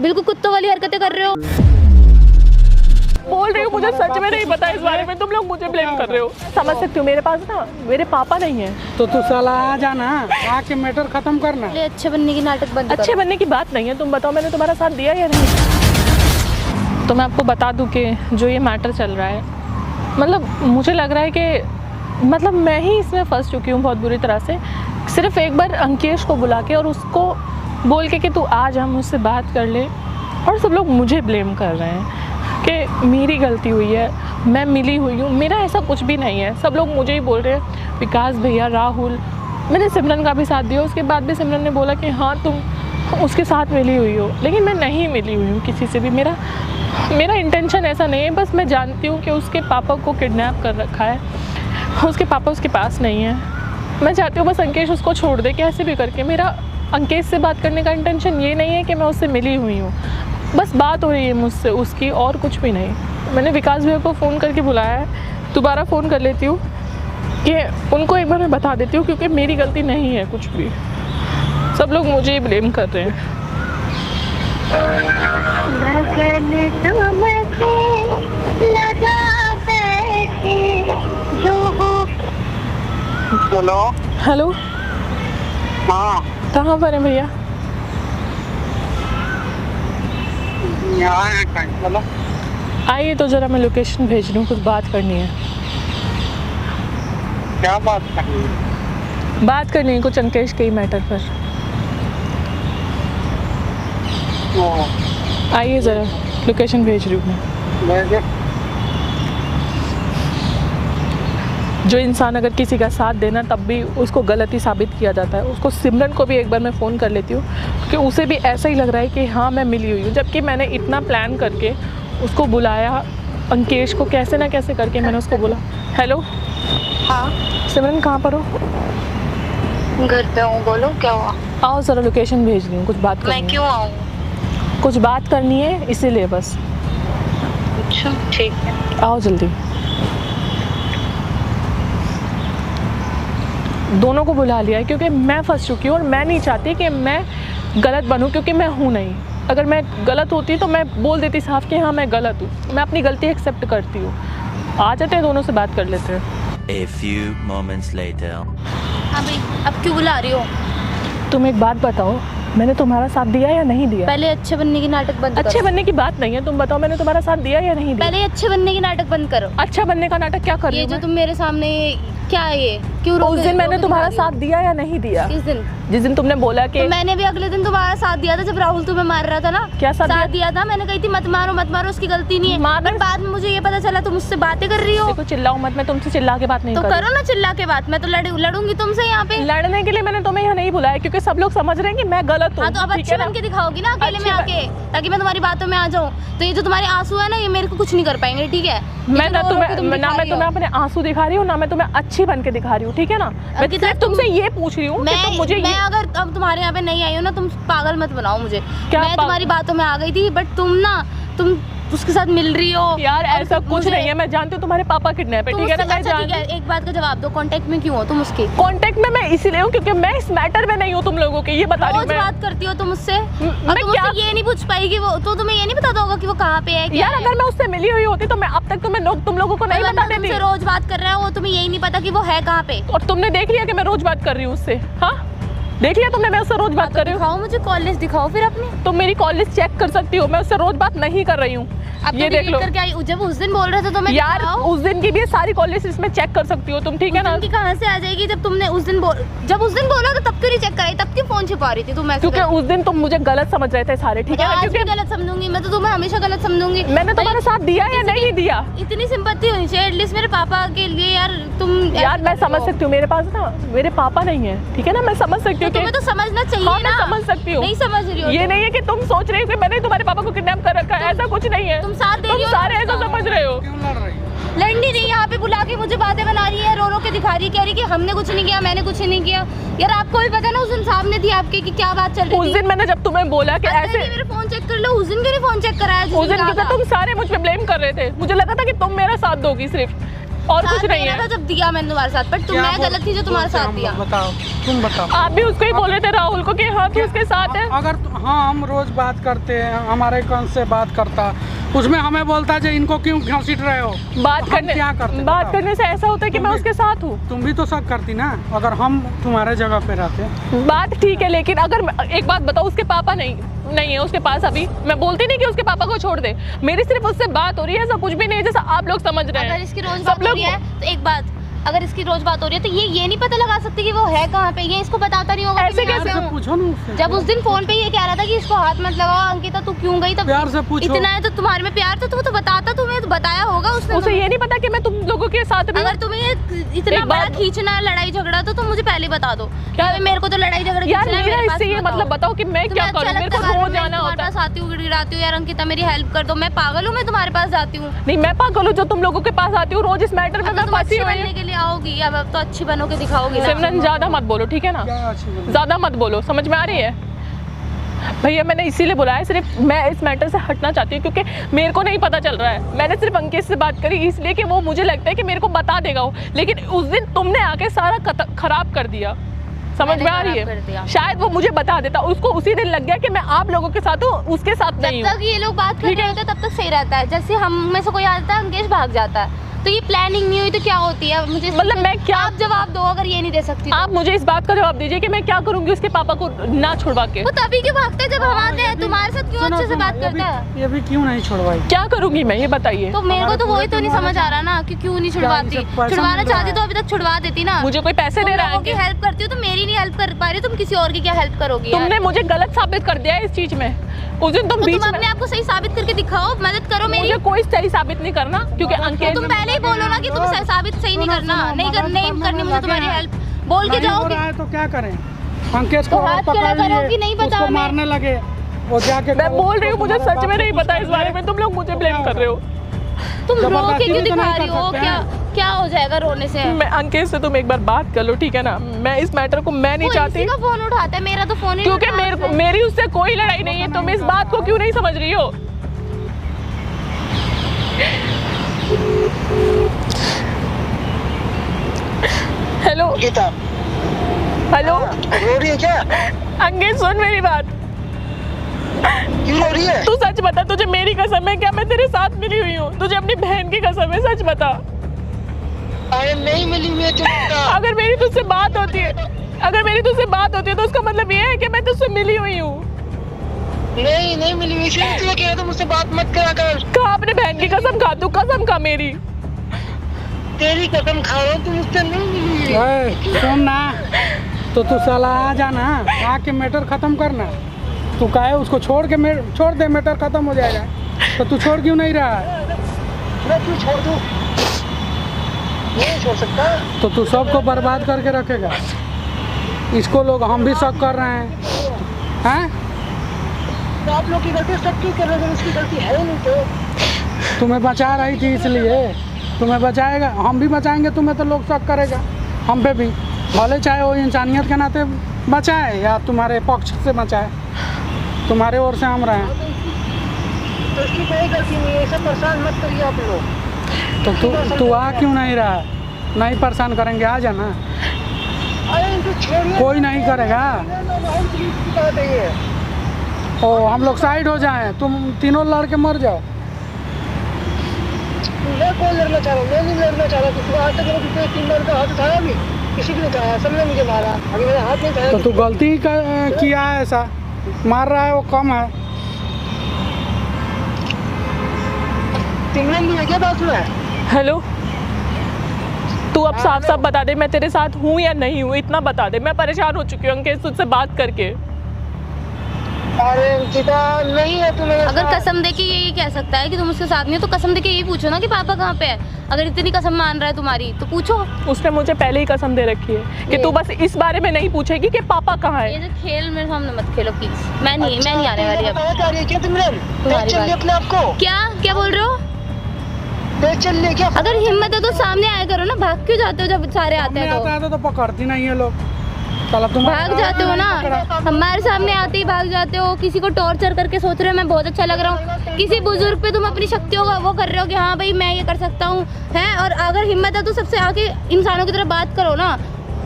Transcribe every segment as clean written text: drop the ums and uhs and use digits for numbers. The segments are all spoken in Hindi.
बिल्कुल कुत्तों वाली हरकतें कर रहे हो। बोल रही हूँ मुझे सच में नहीं पता इस बारे में, तुम लोग मुझे ब्लेम कर रहे हो। समझ सकती हो मेरे पास ना मेरे पापा नहीं है। तो तू साला आ जाना, आके मैटर खत्म करना। पहले अच्छे बनने की नाटक बंद करो। अच्छे बनने की बात नहीं है, तुम बताओ मैंने तुम्हारा साथ दिया या नहीं। तो मैं आपको बता दूं कि जो ये मैटर चल रहा है, मतलब मुझे लग रहा है कि मतलब मैं ही इसमें फंस चुकी हूँ बहुत बुरी तरह से। सिर्फ एक बार अंकेश को बुला के और उसको बोल के कि तू आ जा मुझसे बात कर ले, और सब लोग मुझे ब्लेम कर रहे हैं कि मेरी गलती हुई है, मैं मिली हुई हूँ। मेरा ऐसा कुछ भी नहीं है, सब लोग मुझे ही बोल रहे हैं। विकास भैया, राहुल, मैंने सिमरन का भी साथ दिया, उसके बाद भी सिमरन ने बोला कि हाँ तुम उसके साथ मिली हुई हो, लेकिन मैं नहीं मिली हुई हूँ किसी से भी। मेरा इंटेंशन ऐसा नहीं है, बस मैं जानती हूँ कि उसके पापा को किडनैप कर रखा है, उसके पापा उसके पास नहीं है। मैं चाहती हूँ बस अंकेश उसको छोड़ दे कैसे भी करके। मेरा अंकेश से बात करने का इंटेंशन ये नहीं है कि मैं उससे मिली हुई हूँ, बस बात हो रही है मुझसे उसकी, और कुछ भी नहीं। मैंने विकास भैया को फ़ोन करके बुलाया है, दोबारा फ़ोन कर लेती हूँ कि उनको एक बार मैं बता देती हूँ, क्योंकि मेरी गलती नहीं है कुछ भी। सब लोग मुझे ही ब्लेम कर रहे हैं। हेलो। हेलो, हाँ, कहाँ पर है भैया? यहाँ है कहीं। बोलो। आइए तो ज़रा मैं लोकेशन भेज रही हूँ, कुछ बात करनी है। क्या बात करनी है? बात करनी है कुछ अंकेश के ही मैटर पर। आइए ज़रा, लोकेशन भेज रही हूँ मैं। भेजे। जो इंसान अगर किसी का साथ देना तब भी उसको गलती साबित किया जाता है। उसको सिमरन को भी एक बार मैं फ़ोन कर लेती हूँ, क्योंकि उसे भी ऐसा ही लग रहा है कि हाँ मैं मिली हुई हूँ, जबकि मैंने इतना प्लान करके उसको बुलाया अंकेश को, कैसे ना कैसे करके मैंने उसको बोला। हेलो, हाँ सिमरन कहाँ पर हो? घर पे हूँ, बोलो क्या हुआ? आओ ज़रा, लोकेशन भेज रही हूँ, कुछ बात करनी मैं है। क्यों आऊँ? कुछ बात करनी है इसीलिए बस। अच्छा ठीक है। आओ जल्दी। दोनों को बुला लिया है क्योंकि मैं फंस चुकी हूँ और मैं नहीं चाहती कि मैं गलत बनूँ, क्योंकि मैं हूँ नहीं। अगर मैं गलत होती तो मैं बोल देती साफ कि हाँ मैं गलत हूँ। मैं अपनी गलती एक्सेप्ट करती हूँ। आ जाते हैं, दोनों से बात कर लेते हैं। A few moments later. हाँ भाई, अब क्यों बुला रही हो? तुम एक बात बताओ, मैंने तुम्हारा साथ दिया या नहीं दिया? पहले अच्छे बनने की नाटक बंद करो। अच्छे बनने की बात नहीं है, तुम बताओ मैंने तुम्हारा साथ दिया या नहीं दिया? पहले अच्छे बनने की नाटक बंद करो। अच्छा बनने का नाटक क्या कर रही ये हूँ जो मैं? तुम मेरे सामने क्या है ये क्यों उस दिन मैंने तुम्हारा साथ दिया या नहीं दिया? किस दिन? जिस दिन तुमने बोला कि तो मैंने भी अगले दिन तुम्हारा साथ दिया था जब राहुल तुम्हें मार रहा था ना। क्या साथ दिया था? मैंने कही थी मत मारो मत मारो, उसकी गलती नहीं है। मारना- पर बाद में मुझे ये पता चला तुम मुझसे बातें कर रही हो। देखो चिल्लाओ मत, मैं तुमसे चिल्ला के बात नहीं तो कर रही। करो ना चिल्ला के बात, मैं तो लड़ूंगी तुमसे यहाँ पे। लड़ने के लिए मैंने तुम्हें यहाँ नहीं बुलाया, क्योंकि सब लोग समझ रहे हैं कि मैं गलत हूँ। हाँ तो अब ठीक अच्छे है ना? बन के दिखाओगी ना अकेले में अच्छे आके, ताकि मैं तुम्हारी बातों में आ जाऊँ। तो ये जो तुम्हारे आंसू है ना, ये मेरे को कुछ नहीं कर पाएंगे, ठीक है? मैं ना तुम तुम्हें दिखा रही हो। अपने आंसू दिखा रही हूँ, ना मैं तुम्हें अच्छी बन के दिखा रही हूँ, ठीक है ना? मैं अंकिता, सिर्फ तुमसे ये पूछ रही हूँ कि तुम मुझे मैं अगर अब तुम्हारे यहाँ पे नहीं आई हूँ ना, तुम पागल मत बनाओ मुझे। क्या मैं तुम्हारी बातों में आ गई थी, बट तुम उसके साथ मिल रही हो। यार और ऐसा कुछ मुझे- नहीं है, मैं जानती हूँ तुम्हारे पापा किडनैप है, तुम ठीक है ना? उससे- मैं अच्छा, ठीक जानती है, एक बात का जवाब दो, कांटेक्ट में क्यों हो तुम उसके? कांटेक्ट में मैं इसीलिए हूँ क्योंकि मैं इस मैटर में नहीं हूँ तुम लोगों के, ये बता रही हूँ रोज मैं। बात करती हो तुम उससे, और मैं तुम क्या- उससे ये नहीं पूछ पाएगी वो, तो तुम्हें ये नहीं पता होगा कि वो कहाँ पे है, क्या यार है? अगर मैं उससे मिली हुई होती तो मैं अब तक तुम लोगों को नहीं अगर बता मैं देती। तुमसे रोज बात कर रहा है वो, तुम्हें यही नहीं पता कि वो है कहाँ पे? और तुमने देख लिया कि मैं रोज बात कर रही हूँ उससे? हाँ देख लिया तुमने, मैं उससे रोज बात कर रही हूँ। दिखाओ मुझे कॉल लिस्ट, दिखाओ फिर अपनी। तुम मेरी कॉल लिस्ट चेक कर सकती हो, मैं उससे रोज बात नहीं कर रही हूँ। अब ये तो देख लो करके आई, जब उस दिन बोल रहे थे तो मैं यार, दिखाओ। उस दिन की भी सारी कॉल लिस्ट इसमें चेक कर सकती हो तुम, ठीक है ना? उनकी कहाँ से आ जाएगी जब तुमने उस दिन बोला तो तब क्यों नहीं चेक कराई? तब क्यों फोन छिपा रही थी तुम ऐसे? क्योंकि उस दिन तुम मुझे गलत समझ रहे थे सारे, ठीक है ना? आज भी क्योंकि गलत समझूंगी मैं तो, तुम्हें हमेशा गलत समझूंगी। मैंने तुम्हारा साथ दिया या नहीं दिया? इतनी सिंपैथी होनी चाहिए एटलीस्ट मेरे पापा के लिए यार। तुम यार मैं समझ सकती हूँ, मेरे पास ना मेरे पापा नहीं है, ठीक है ना? मैं समझ सकती हूँ तुम्हें तो समझना चाहिए हाँ, मैं ना। समझ सकती हूँ। नहीं समझ रही हो ये तुम। नहीं है कि तुम सोच रहे हो कि मैंने तुम्हारे पापा को किडनैप कर रखा है, ऐसा कुछ नहीं है। तुम साथ दे रही हो ना सारे ऐसा उसका। समझ रहे हो। क्यों लड़ रही? लड़नी नहीं, यहाँ पे बुला के मुझे बातें बना रही है, रो रो के दिखा रही है, कह रही कि हमने कुछ नहीं किया, मैंने कुछ नहीं किया। यार आपको भी पता है ना उस दिन सामने थी आपके कि क्या बात चल रही उस थी। दिन मैंने जब तुम्हें बोला कि ऐसे ऐसे, मेरे फोन चेक कर लो, उस दिन क्यों नहीं फोन चेक कराया? उस दिन क्योंकि तुम सारे मुझ पे ब्लेम कर रहे थे, मुझे लगा था कि तुम मेरा साथ दोगी सिर्फ। और कुछ नहीं है। जब दिया मैंने तुम्हारे साथ, पर तुम मैं गलत थी जो तुम्हारे साथ दिया। बताओ, तुम बताओ। आप भी उसको ही बोल रहे थे राहुल को कि हाँ तू उसके साथ है। अगर हाँ हम रोज बात करते हैं, हमारे कौन से बात करता, उसमें हमें बोलता है इनको क्यों घसीट रहे हो। बात करने क्या करते, बात करने से ऐसा होता है कि मैं उसके साथ हूँ। तुम भी तो शक करती ना अगर हम तुम्हारे जगह पे रहते। बात ठीक है, लेकिन अगर एक बात बताओ, उसके पापा नहीं है उसके पास अभी। मैं बोलती नहीं कि उसके पापा को छोड़ दे, मेरी सिर्फ उससे बात हो रही है, ऐसा कुछ भी नहीं है जैसा आप लोग समझ रहे हैं। अगर इसकी रोज बात हो रही है तो एक बात, अगर इसकी रोज बात हो रही है तो ये नहीं पता लगा सकती कि वो है कहाँ पे, ये इसको बताता नहीं होगा। ऐसे कैसे पूछो ना उससे। जब उस दिन फोन पे ये कह रहा था कि इसको हाथ मत लगाओ अंकिता तू क्यों गई, तब प्यार से पूछो। इतना है तो तुम्हारे में प्यार था तो वो तो बताता, तुम्हें तो बताया होगा उसने। उसे ये नहीं पता कि मैं तुम लोगों के साथ भी। अगर तुम्हें इतना बड़ा खींचना है लड़ाई झगड़ा तो तुम मुझे पहले बता दो। क्या मेरे को तो लड़ाई झगड़ा यार मेरा इससे ये मतलब बताओ कि मैं क्या करूं, मेरे को रोज जाना होता है। आती हूँ गिड़गिड़ाती हूँ यार अंकिता मेरी हेल्प कर दो, मैं पागल हूँ, मैं तुम्हारे पास जाती हूँ। नहीं मैं पागल हूँ जो तुम लोगों के पास आती हूँ रोज इस मैटर में। मैं फंसी हुई बनने के लिए आओगी, अब तो अच्छी बनो के दिखाओगी ना। सिमरन ज्यादा मत बोलो ठीक है ना, ज्यादा मत बोलो, समझ में आ रही है। भैया मैंने इसीलिए बुलाया, सिर्फ मैं इस मैटर से हटना चाहती हूँ क्योंकि मेरे को नहीं पता चल रहा है। मैंने सिर्फ अंकित से बात करी इसलिए कि वो मुझे लगता है कि मेरे को बता देगा वो, लेकिन उस दिन तुमने आके सारा खराब कर दिया। समझ में आ रही है, शायद वो मुझे बता देता, उसको उसी दिन लग गया कि मैं आप लोगों के साथ हूँ उसके साथ नहीं हूँ। जब तक ये लोग बात कर रहे होते हैं तब तक सही रहता है, जैसे हम में से कोई आता है अंकेश भाग जाता है, तो ये प्लानिंग नहीं हुई तो क्या होती है। मुझे मतलब मैं क्या, आप जवाब दो अगर ये नहीं दे सकती तो। आप मुझे इस बात का जवाब दीजिए कि मैं क्या करूंगी उसके पापा को ना छुड़वा के। वो तभी क्यों भागते हैं जब हम आते हैं, तुम्हारे साथ क्यों अच्छे से बात करता है। ये भी क्यों नहीं छुड़वाई, क्या करूंगी मैं ये बताइए। तो मेरे को तो वही तो नहीं समझ आ रहा ना कि क्यों नहीं छुड़वाती। छुड़वाना चाहती तो अभी तक छुड़वा देती ना। मुझे कोई पैसे दे रहा है कि हेल्प करती हो तो मेरी नहीं हेल्प कर पा रही, तुम किसी और की क्या हेल्प करोगी। तुमने मुझे गलत साबित कर दिया है इस चीज में। उस दिन तुम बीच में अपने आप को सही साबित करके दिखाओ, मदद करो मेरी। मुझे कोई सही साबित नहीं करना क्योंकि अंकित तुम पहले ही बोलो ना कि तुम साबित सही नहीं करना, नहीं करनी मुझे तुम्हारी हेल्प, बोल के जाओगे तो क्या करें। अंकेश को हाथ खड़ा करोगी, नहीं पता उसको मारने लगे वो जाके। मैं बोल रही हूँ मुझे सच में नहीं पता इस बारे में, तुम लोग मुझे ब्लेम कर रहे हो। तुम रो के क्यों दिखा रही हो, क्या हो जाएगा रोने से। मैं अंकित से तुम एक बार बात कर लो ठीक है ना, मैं इस मैटर को मैं नहीं चाहती। किसी का फोन उठाता है, मेरा तो फोन ही क्योंकि मेरी उससे कोई लड़ाई नहीं है। तुम इस बात को क्यों नहीं समझ रही हो। हेलो हेलो, रो रही है क्या? अंकित सुन मेरी बात, क्यों रो रही है? तू सच बता, तुझे मेरी कसम है क्या मैं तेरे साथ मिली हुई हूँ? तुझे अपनी बहन की कसम है, सच बता। अरे नहीं मिली हुई है तुझसे। अगर मेरी तुझसे बात होती है, तो उसका मतलब ये है कि मैं तुझसे मिली हुई हूँ। नहीं मिली हुई, इसलिए तुझे कह रहा था मुझसे बात मत करा कर। कहा अपने बहन की कसम खा, तू कसम खा मेरी। तेरी कसम खा रहा हूँ, तुम मुझसे नहीं मिली हुई। सुन ना, तो तू साला आ जाना, आके मैटर खत्म करना। तू कहे उसको छोड़ दे, मैटर खत्म हो जाएगा। तो तू छोड़ क्यों नहीं रहा? मैं क्यों छोड़ दूँ? नहीं छोड़ सकता। तो तू सबको बर्बाद करके रखेगा। इसको लोग हम भी शक कर रहे हैं। तो आप लोग की गलती सब क्यों कर रहे हो? उसकी गलती है ही नहीं तो। तुम्हें बचा रही थी इसलिए तुम्हें बचाएगा, हम भी बचाएंगे तुम्हें, तो लोग शक करेगा हम पे भी। भले चाहे वो इंसानियत के नाते बचाए या तुम्हारे पक्ष से बचाए, तुम्हारे ओर से हम रहे। तो इसकी कोई गलती नहीं है, इसे परेशान मत करिए आप लोग। तो तू आ क्यों नहीं रहा? नहीं परेशान करेंगे, आ जाना। अरे इनको छोड़िए, कोई नहीं करेगा। ओ हम लोग साइड हो जाएं, तुम तीनों लड़के मर जाओ। मैं कौन लड़ना चाह रहा हूँ? मैं नहीं लड़ना चाह रहा किसी। आज तक मैंने किसी 3 बार का हाथ उठाया भी, किसी को नहीं उठाया, सबने मुझे मारा। अभी मेरा हाथ नहीं उठाया। तो तू गलती किया है, ऐसा मार रहा है वो कम है। सिमरन भी है क्या बात में? हेलो, तू अब साफ साफ बता दे मैं तेरे साथ हूँ या नहीं हूँ, इतना बता दे। मैं परेशान हो चुकी हूँ अंकित तुझसे बात करके। अरे अंकिता नहीं है तुम्हें। अगर कसम दे के यही कह सकता है कि तुम उसके साथ नहीं हो तो कसम दे के यही पूछो ना कि पापा कहाँ पे है। अगर इतनी कसम मान रहा है तुम्हारी तो पूछो। उसने मुझे पहले ही कसम दे रखी है कि तू बस इस बारे में नहीं पूछेगी कि पापा कहाँ है। ये जो खेल मेरे सामने मत खेलो प्लीज, मैं नहीं आने वाली अब। क्या सिमरन? देख चल अपने आप को। क्या बोल रहे हो? देख चल ले क्या? अगर हिम्मत है तो सामने आया करो ना, भाग क्यों जाते हो जब सारे आते हैं आता है तो पकड़ती नहीं है लोग। साला तुम भाग जाते हो ना, हमारे सामने आते ही भाग जाते हो, किसी को टॉर्चर करके सोच रहे हो मैं बहुत अच्छा लग रहा हूँ, किसी बुजुर्ग पे तुम अपनी शक्तियों का वो कर रहे हो कि हाँ भाई मैं ये कर सकता हूँ, हैं? और अगर हिम्मत है तो सबसे आके इंसानों की तरह बात करो ना,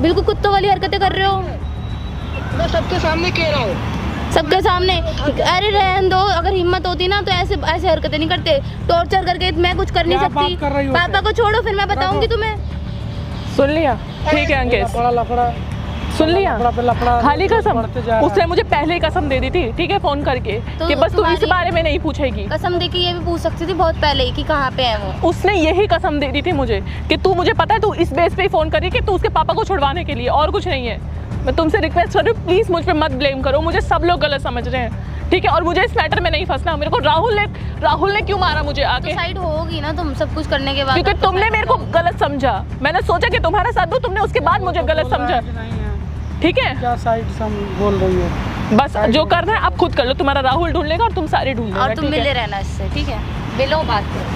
बिल्कुल कुत्तों वाली हरकतें कर रहे हो मैं सबके सामने कह रहा हूँ। सबके सामने। अरे रहने दो, अगर हिम्मत होती ना तो ऐसे ऐसे हरकतें नहीं करते, टॉर्चर करके मैं कुछ कर नहीं क्या सकती। बात कर रही हो? पापा को छोड़ो, फिर मैं बताऊंगी तुम्हें। सुन लिया? ठीक है अंकेश, लफड़ा लफड़ा सुन लिया? लफड़ा पे लफड़ा खाली कसम, बढ़ते जा रहा है। उसने मुझे पहले ही कसम दे दी थी, ठीक है, फोन करके तो कि बस तू इस तुम्हारी- बारे में नहीं पूछेगी। कसम दे के ये भी पूछ सकती थी बहुत पहले ही कि कहाँ पे है वो। उसने यही कसम दे दी थी मुझे कि तू, मुझे पता है तू इस बेस पे ही फोन करी कि तू उसके पापा को छुड़वाने के लिए, और कुछ नहीं है। मैं तुमसे रिक्वेस्ट कर रही हूँ, प्लीज मुझ पे मत ब्लेम करो, मुझे सब लोग गलत समझ रहे हैं, ठीक है? और मुझे इस मैटर में नहीं फंसना। मेरे को राहुल ने क्यों मारा मुझे तो आके? साइड होगी ना तुम सब कुछ करने के बाद। क्योंकि अब तो तुमने side मेरे को होगी। गलत समझा, मैंने सोचा कि तुम्हारा साथ दूं, तुमने उसके बाद मुझे गलत समझा, ठीक है? क्या साइड सम बोल रही है? बस जो करना है आप खुद कर लो, तुम्हारा राहुल ढूंढ लेगा और तुम सारे ढूंढ लेगा, और तुम ठीक है? मिले रहना इससे, ठीक है? मिलो, बात करो।